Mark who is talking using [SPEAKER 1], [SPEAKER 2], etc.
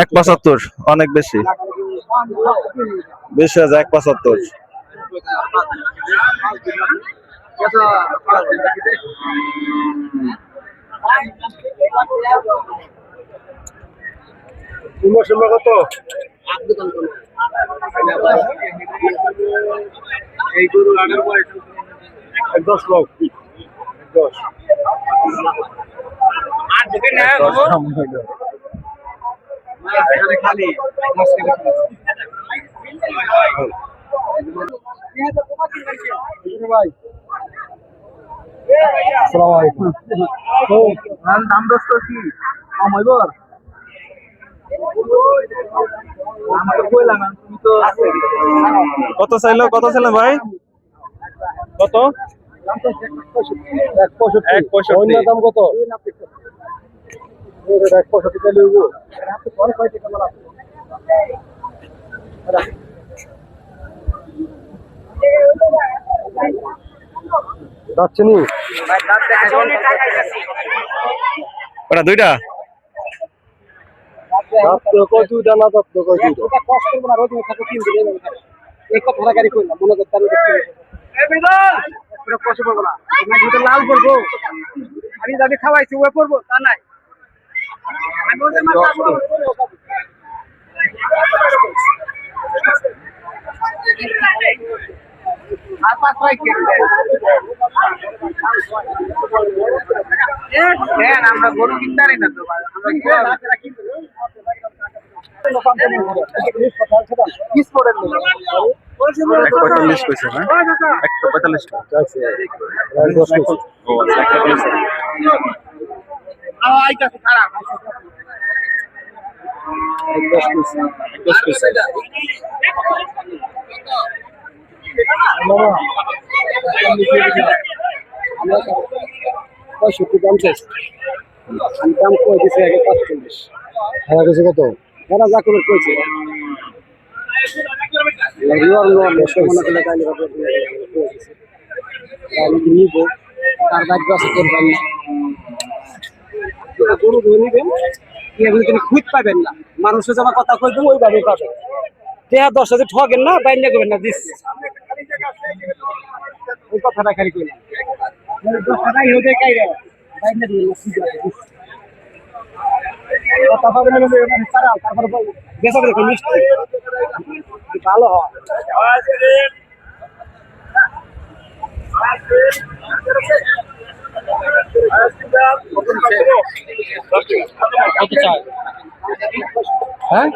[SPEAKER 1] 175 অনেক বেশি, বেশি আছে 175।
[SPEAKER 2] কত এই গরু 10 লোক 10 আর দেখেন না খালি ভাই আসসালামু আলাইকুম। তো দাম দস্ত কি কমাইবর
[SPEAKER 1] কত চাইলো ভাই? কত?
[SPEAKER 2] 165 দাম কত? 165 চাইলে হইব। যাচ্ছে নি
[SPEAKER 1] ওটা দুইটা
[SPEAKER 2] কয় দুইটা না যাচ্ছে কয় দুইটা কষ্ট করব না রোজ থাকে 3 দিন এক কথা গাড়ি কইলাম মনে করতে আমি পুরো কষ্ট করব না না যদি লাল করবো আমি যাবে খাওয়াইছি ওই করবো তা নাই আমি ওদের মাথা আর পাঁচ ভাই কে হ্যাঁ আমরা গরু কিনতে পারি না তো আমরা কিনতে দাম চাইছে আমি দাম কই দিছি আগে 45 হারা গেছে কত হারা যা করে কইছে রিওর নো মনে করে কাইলে কত আমি কি নিব তার বাইক বাস করবেন না গরু ধরে নিবেন এগুলো তিনি খুঁজ পাবেন না মানুষের যখন কথা কই দেব ওইভাবে পাবে দেহা 10,000 ঠকেন না বাইন্যা করবেন না দিস ওই কথাটা খালি কইলাম 10,000 হইতে কাইরা বাইন্যা দিবেন না ঠিক আছে কথা পাবেন না মানে সারা তারপর বেসা করে মিষ্টি ভালো হয় কত চাই হ্যাঁ